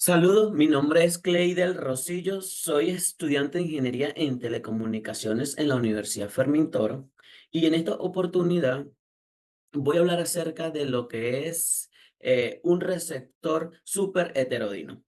Saludos, mi nombre es Clay del Rosillo, soy estudiante de Ingeniería en Telecomunicaciones en la Universidad Fermín Toro y en esta oportunidad voy a hablar acerca de lo que es un receptor súper heterodino.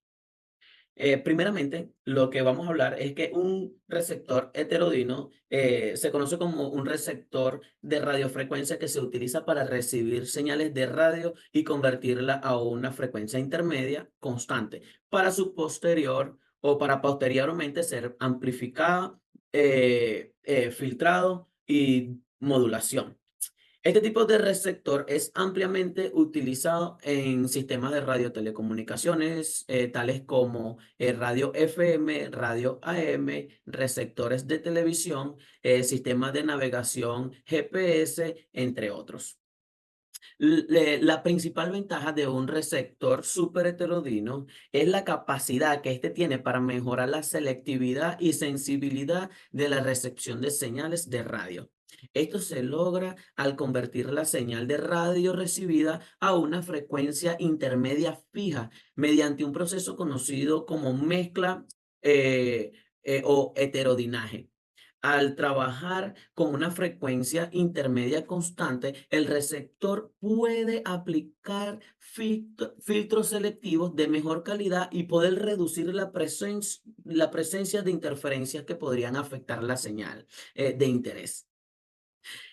Primeramente, lo que vamos a hablar es que un receptor heterodino se conoce como un receptor de radiofrecuencia que se utiliza para recibir señales de radio y convertirla a una frecuencia intermedia constante para su posterior o para posteriormente ser amplificada, filtrado y modulación. Este tipo de receptor es ampliamente utilizado en sistemas de radiotelecomunicaciones, tales como radio FM, radio AM, receptores de televisión, sistemas de navegación GPS, entre otros. La principal ventaja de un receptor súper heterodino es la capacidad que éste tiene para mejorar la selectividad y sensibilidad de la recepción de señales de radio. Esto se logra al convertir la señal de radio recibida a una frecuencia intermedia fija mediante un proceso conocido como mezcla eh, o heterodinaje. Al trabajar con una frecuencia intermedia constante, el receptor puede aplicar filtros selectivos de mejor calidad y poder reducir la presencia de interferencias que podrían afectar la señal de interés.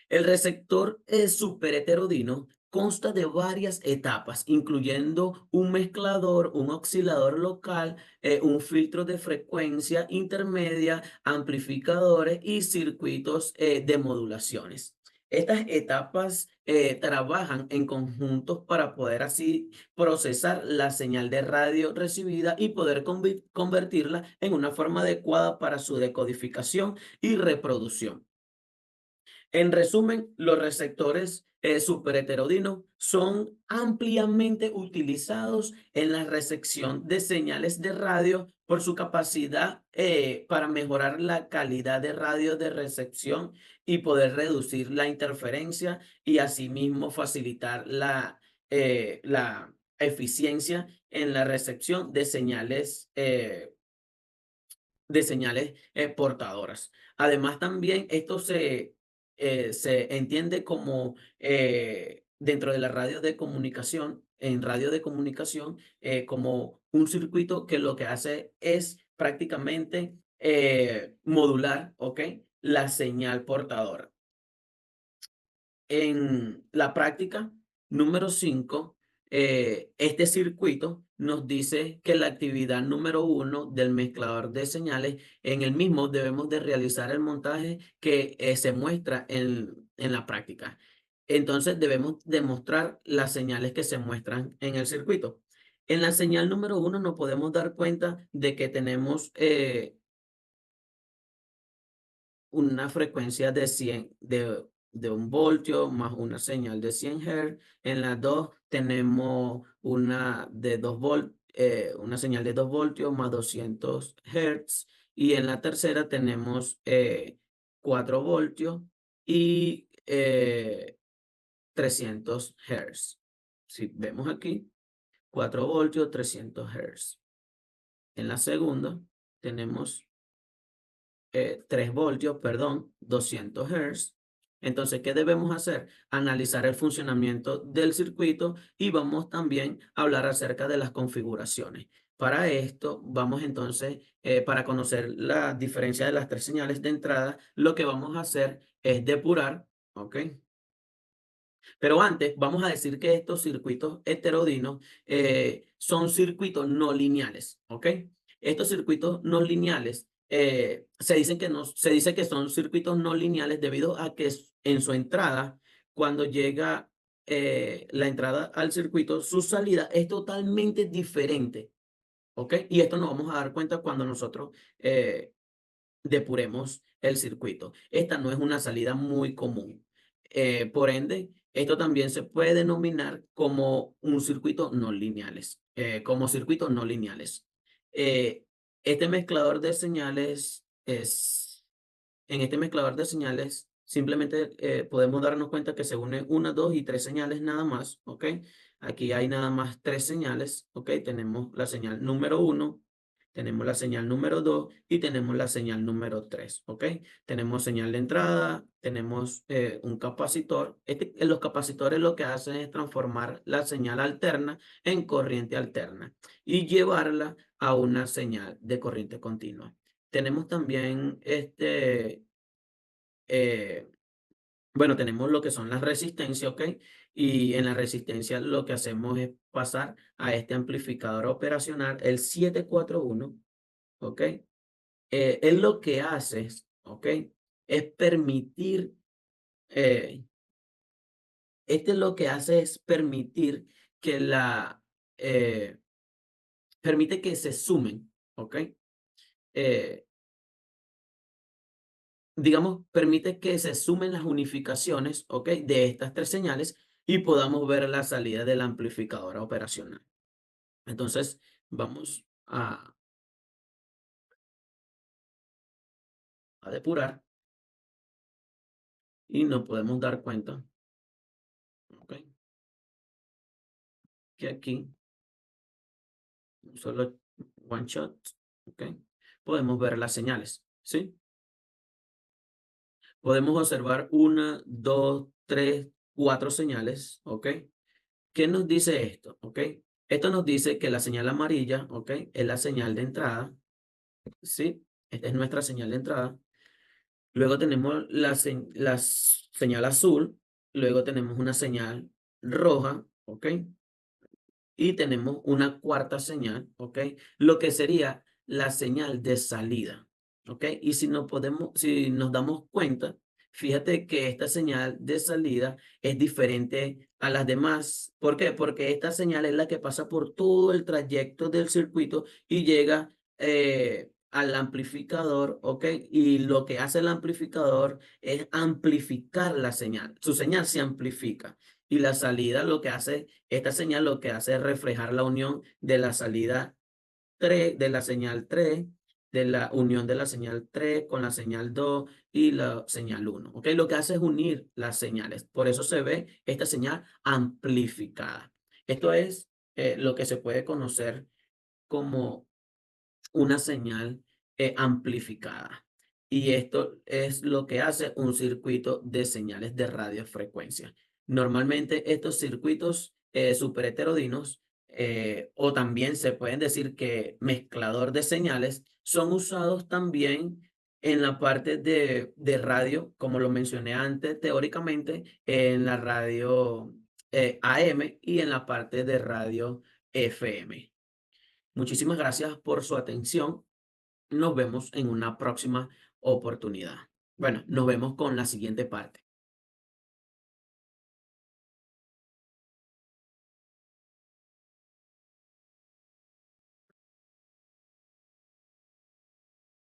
El receptor superheterodino consta de varias etapas, incluyendo un mezclador, un oscilador local, un filtro de frecuencia intermedia, amplificadores y circuitos de modulaciones. Estas etapas trabajan en conjuntos para poder así procesar la señal de radio recibida y poder convertirla en una forma adecuada para su decodificación y reproducción. En resumen, los receptores superheterodinos son ampliamente utilizados en la recepción de señales de radio por su capacidad para mejorar la calidad de radio de recepción y poder reducir la interferencia y asimismo facilitar la eficiencia en la recepción de señales portadoras. Además, también esto se entiende como dentro de la radio de comunicación, en radio de comunicación, como un circuito que lo que hace es prácticamente modular, ¿ok? La señal portadora. En la práctica número 5, este circuito nos dice que la actividad número uno del mezclador de señales, en el mismo debemos de realizar el montaje que se muestra en la práctica. Entonces debemos demostrar las señales que se muestran en el circuito. En la señal número uno nos podemos dar cuenta de que tenemos una frecuencia de 100 de 1 voltio más una señal de 100 Hz. En las dos tenemos una de 2 una señal de 2 voltios más 200 Hz. Y en la tercera tenemos 4 voltios y 300 Hz. Si vemos aquí, 4 voltios, 300 Hz. En la segunda tenemos 3 voltios, perdón, 200 Hz. Entonces, ¿qué debemos hacer? Analizar el funcionamiento del circuito y vamos también a hablar acerca de las configuraciones. Para esto, vamos entonces, para conocer la diferencia de las tres señales de entrada, lo que vamos a hacer es depurar, ¿ok? Pero antes, vamos a decir que estos circuitos heterodinos son circuitos no lineales, ¿ok? Estos circuitos no lineales se dice que son circuitos no lineales debido a que en su entrada, cuando llega la entrada al circuito, su salida es totalmente diferente, ¿ok? Y esto nos vamos a dar cuenta cuando nosotros depuremos el circuito. Esta no es una salida muy común. Por ende, esto también se puede denominar como un circuito no lineales, como circuitos no lineales. Eh, este mezclador de señales en este mezclador de señales simplemente podemos darnos cuenta que se unen una, dos y tres señales nada más, ¿ok? Aquí hay nada más tres señales, ¿ok? Tenemos la señal número uno, tenemos la señal número 2 y tenemos la señal número 3, ¿ok? Tenemos señal de entrada, tenemos un capacitor. Los capacitores lo que hacen es transformar la señal alterna en corriente alterna y llevarla a una señal de corriente continua. Tenemos también eh, bueno, tenemos lo que son las resistencias, ¿ok? Y en la resistencia lo que hacemos es pasar a este amplificador operacional, el 741, ¿ok? Él lo que hace, ¿ok? Es permitir, eh, lo que hace es permitir que eh, permite que se sumen, ¿ok? Eh, digamos, permite que se sumen las unificaciones, ¿ok? De estas tres señales y podamos ver la salida del amplificador operacional. Entonces, vamos a depurar y nos podemos dar cuenta, ¿ok? Que aquí, solo one shot, ¿ok? Podemos ver las señales, ¿sí? Podemos observar una, dos, tres, cuatro señales, ¿ok? ¿Qué nos dice esto? ¿Ok? Esto nos dice que la señal amarilla, ¿ok? Es la señal de entrada, ¿sí? Esta es nuestra señal de entrada. Luego tenemos la señal azul, luego tenemos una señal roja, ¿ok? Y tenemos una cuarta señal, ¿ok? Lo que sería la señal de salida, ¿ok? Y si nos damos cuenta, fíjate que esta señal de salida es diferente a las demás. ¿Por qué? Porque esta señal es la que pasa por todo el trayecto del circuito y llega al amplificador, ¿ok? Y lo que hace el amplificador es amplificar la señal. Su señal se amplifica. Y la salida lo que hace esta señal lo que hace es reflejar la unión de la salida 3, de la señal 3, de la unión de la señal 3 con la señal 2 y la señal 1. ¿Ok? Lo que hace es unir las señales. Por eso se ve esta señal amplificada. Esto es lo que se puede conocer como una señal amplificada. Y esto es lo que hace un circuito de señales de radiofrecuencia. Normalmente estos circuitos superheterodinos, o también se pueden decir que mezclador de señales, son usados también en la parte de radio, como lo mencioné antes, teóricamente, en la radio AM y en la parte de radio FM. Muchísimas gracias por su atención. Nos vemos en una próxima oportunidad. Bueno, nos vemos con la siguiente parte.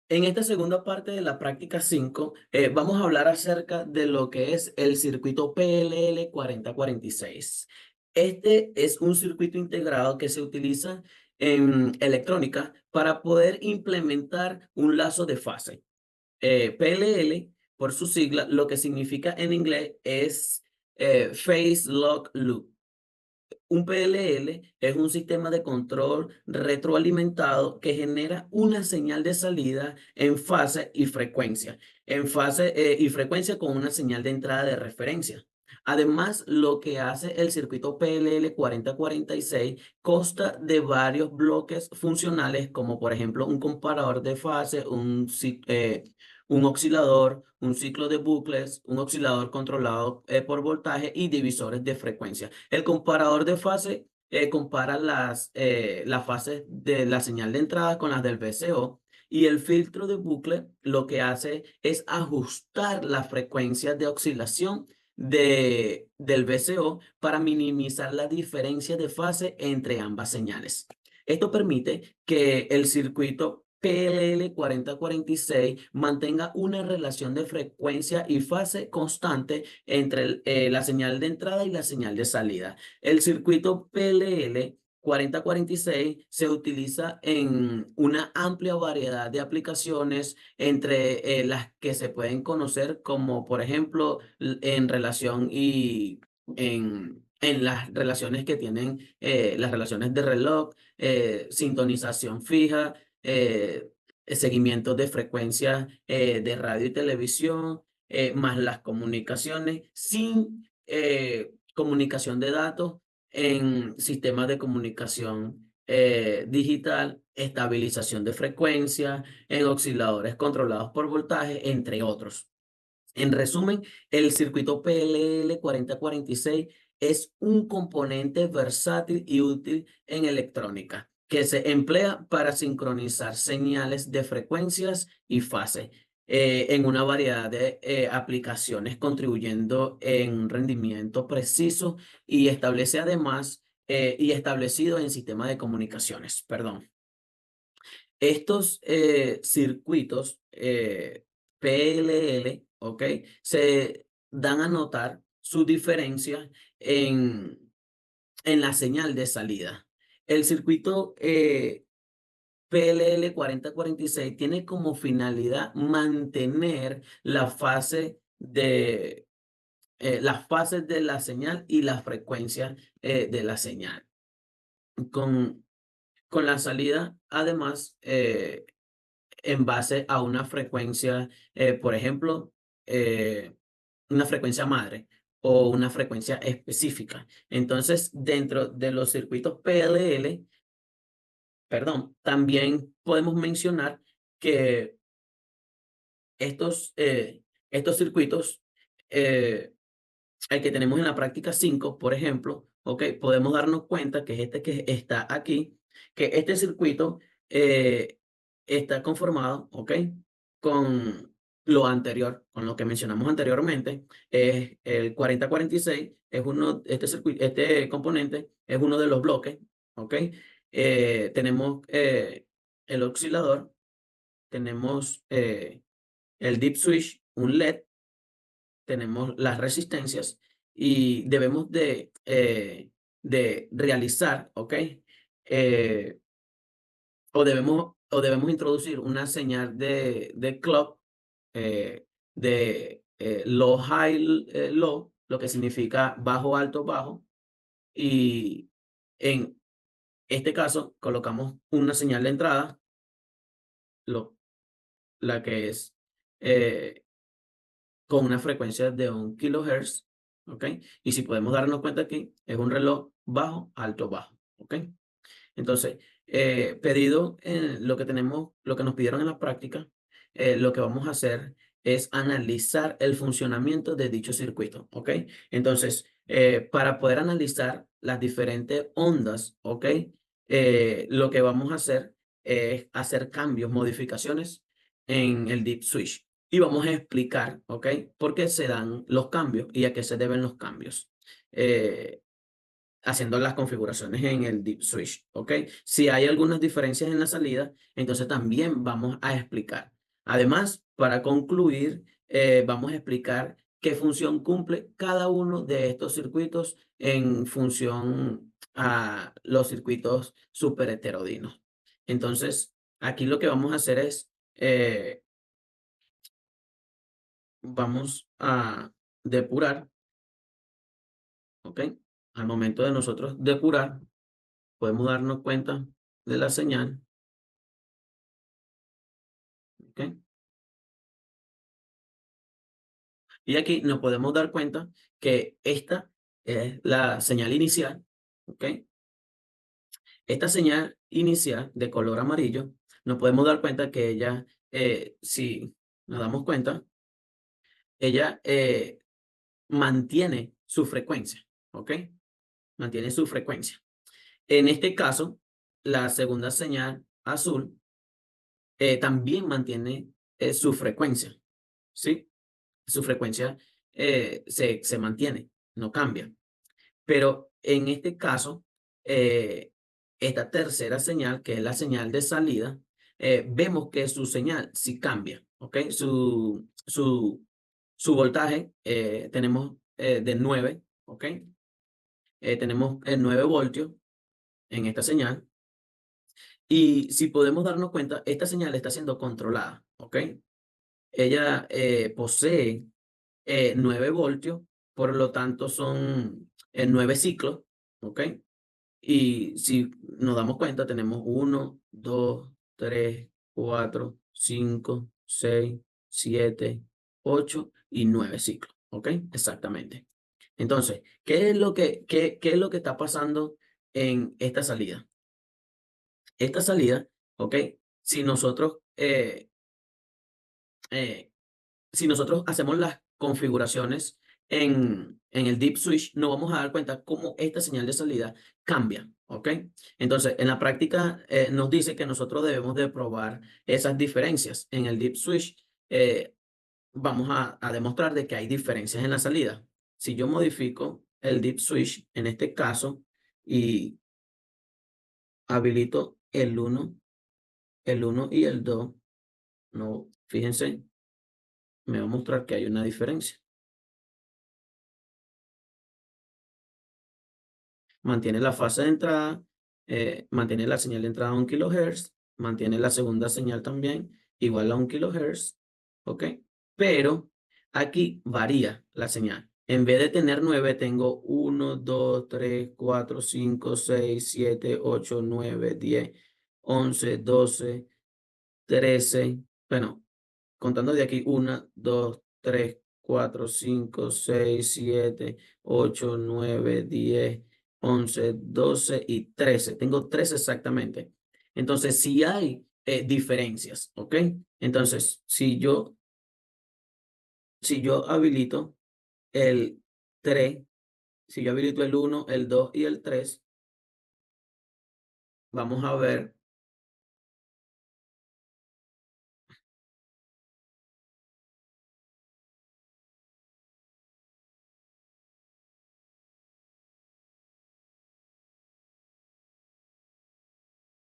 En esta segunda parte de la práctica 5, vamos a hablar acerca de lo que es el circuito PLL 4046. Este es un circuito integrado que se utiliza en electrónica para poder implementar un lazo de fase. PLL, por su sigla, lo que significa en inglés es Phase Lock Loop. Un PLL es un sistema de control retroalimentado que genera una señal de salida en fase y frecuencia, en fase y frecuencia con una señal de entrada de referencia. Además, lo que hace el circuito PLL 4046 consta de varios bloques funcionales, como por ejemplo un comparador de fase, un oscilador, un ciclo de bucles, un oscilador controlado por voltaje y divisores de frecuencia. El comparador de fase compara las fases de la señal de entrada con las del VCO, y el filtro de bucle lo que hace es ajustar la frecuencia de oscilación del VCO para minimizar la diferencia de fase entre ambas señales. Esto permite que el circuito PLL 4046 mantenga una relación de frecuencia y fase constante entre la señal de entrada y la señal de salida. El circuito PLL 4046 se utiliza en una amplia variedad de aplicaciones, entre las que se pueden conocer como, por ejemplo, en relación y en las relaciones que tienen, las relaciones de reloj, sintonización fija, seguimiento de frecuencias de radio y televisión, más las comunicaciones, sin comunicación de datos en sistemas de comunicación digital, estabilización de frecuencias, en osciladores controlados por voltaje, entre otros. En resumen, el circuito PLL 4046 es un componente versátil y útil en electrónica que se emplea para sincronizar señales de frecuencias y fases en una variedad de aplicaciones, contribuyendo en un rendimiento preciso y establece además y establecido en sistemas de comunicaciones. Perdón. Estos circuitos PLL, ¿ok? Se dan a notar su diferencia en la señal de salida. El circuito PLL 4046 tiene como finalidad mantener la fase de, las fases de la señal y la frecuencia de la señal. Con, con la salida, además, en base a una frecuencia, por ejemplo, eh, una frecuencia madre o una frecuencia específica. Entonces, dentro de los circuitos PLL, perdón, también podemos mencionar que estos circuitos, eh, el que tenemos en la práctica 5, por ejemplo, ¿ok? Podemos darnos cuenta que es este que está aquí, que este circuito eh, está conformado, ¿ok? Con lo anterior, con lo que mencionamos anteriormente, es el 4046, es uno, este circuito, este componente es uno de los bloques, ¿ok? Tenemos el oscilador, tenemos el deep switch, un LED, tenemos las resistencias y debemos de realizar, ¿ok? Eh, o debemos introducir una señal de clock, de low, high, low, lo que significa bajo, alto, bajo. Y en este caso colocamos una señal de entrada, lo, la que es eh, con una frecuencia de 1 kHz, ¿ok? Y si podemos darnos cuenta aquí, es un reloj bajo, alto, bajo, ¿ok? Entonces, pedido, lo que tenemos, lo que nos pidieron en la práctica, lo que vamos a hacer es analizar el funcionamiento de dicho circuito, ¿ok? Entonces, para poder analizar las diferentes ondas, ¿ok? Lo que vamos a hacer es hacer cambios, modificaciones en el deep switch. Y vamos a explicar, ¿ok? Por qué se dan los cambios y a qué se deben los cambios. Haciendo las configuraciones en el deep switch, ¿ok? Si hay algunas diferencias en la salida, entonces también vamos a explicar. Además, para concluir, vamos a explicar qué función cumple cada uno de estos circuitos en función a los circuitos superheterodinos. Entonces, aquí lo que vamos a hacer es, vamos a depurar, ¿ok? Al momento de nosotros depurar, podemos darnos cuenta de la señal, ¿ok? Y aquí nos podemos dar cuenta que esta es la señal inicial, ¿ok? Esta señal inicial de color amarillo, nos podemos dar cuenta que ella, si nos damos cuenta, ella mantiene su frecuencia, ¿ok? Mantiene su frecuencia. En este caso, la segunda señal azul también mantiene su frecuencia, ¿sí? Su frecuencia se mantiene, no cambia. Pero en este caso, eh, esta tercera señal, que es la señal de salida, vemos que su señal sí cambia, ¿ok? Su voltaje tenemos de 9, ¿ok? Tenemos 9 voltios en esta señal. Y si podemos darnos cuenta, esta señal está siendo controlada, ¿ok? Ella posee 9 voltios, por lo tanto son en 9 ciclos, ¿ok? Y si nos damos cuenta, tenemos 1, 2, 3, 4, 5, 6, 7, 8 y 9 ciclos, ¿ok? Exactamente. Entonces, qué es lo que está pasando en esta salida? Esta salida, ¿ok? Si nosotros, eh, si nosotros hacemos las configuraciones en el Deep Switch, nos vamos a dar cuenta cómo esta señal de salida cambia, ¿ok? Entonces, en la práctica nos dice que nosotros debemos de probar esas diferencias. En el Deep Switch vamos a demostrar de que hay diferencias en la salida. Si yo modifico el Deep Switch, en este caso, y habilito el uno y el 2, no, fíjense, me va a mostrar que hay una diferencia. Mantiene la fase de entrada, mantiene la señal de entrada a 1 kHz, mantiene la segunda señal también igual a 1 kHz, ¿ok? Pero aquí varía la señal. En vez de tener 9, tengo 1, 2, 3, 4, 5, 6, 7, 8, 9, 10, 11, 12, 13. Bueno, contando de aquí, 1, 2, 3, 4, 5, 6, 7, 8, 9, 10, 11, 12 y 13. Tengo 13 exactamente. Entonces, si hay diferencias, ¿ok? Entonces, si yo habilito el 3, si yo habilito el 1, el 2 y el 3, vamos a ver,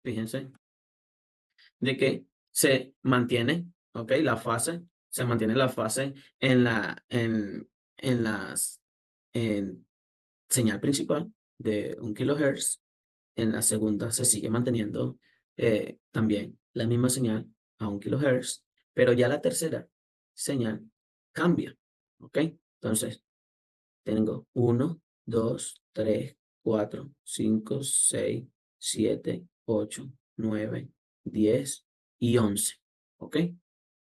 fíjense, de que se mantiene, ¿ok? Se mantiene la fase en las, en señal principal de 1 kHz. En la segunda se sigue manteniendo también la misma señal a 1 kHz, pero ya la tercera señal cambia, ¿ok? Entonces, tengo 1, 2, 3, 4, 5, 6, 7, 8, 9, 10 y 11, ¿ok?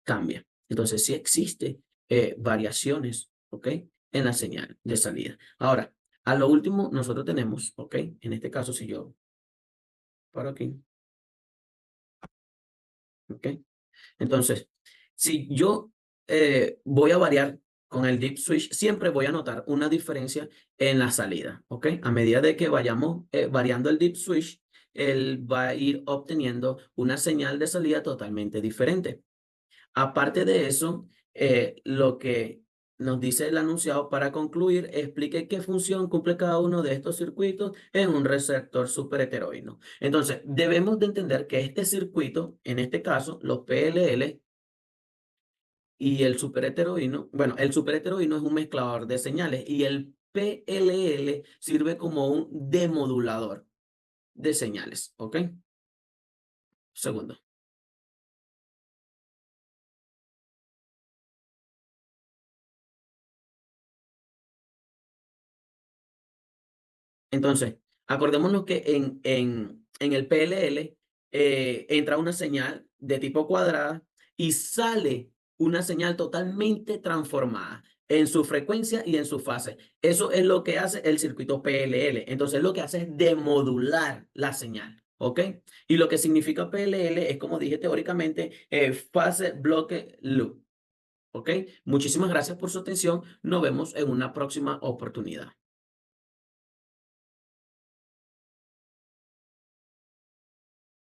Cambia. Entonces, sí existe variaciones, ¿ok? En la señal de salida. Ahora, a lo último, nosotros tenemos, ¿ok? En este caso, si yo paro aquí, ¿ok? Entonces, si yo voy a variar con el Deep Switch, siempre voy a notar una diferencia en la salida, ¿ok? A medida de que vayamos variando el Deep Switch, él va a ir obteniendo una señal de salida totalmente diferente. Aparte de eso, lo que nos dice el anunciado para concluir, explique qué función cumple cada uno de estos circuitos en un receptor superheteroide. Entonces, debemos de entender que este circuito, en este caso, los PLL y el superheteroide, bueno, el superheteroide es un mezclador de señales y el PLL sirve como un demodulador de señales, ¿ok? Segundo. Entonces, acordémonos que en el PLL entra una señal de tipo cuadrada y sale una señal totalmente transformada en su frecuencia y en su fase. Eso es lo que hace el circuito PLL. Entonces, lo que hace es demodular la señal, ¿ok? Y lo que significa PLL es, como dije teóricamente, fase bloque loop, ¿ok? Muchísimas gracias por su atención. Nos vemos en una próxima oportunidad.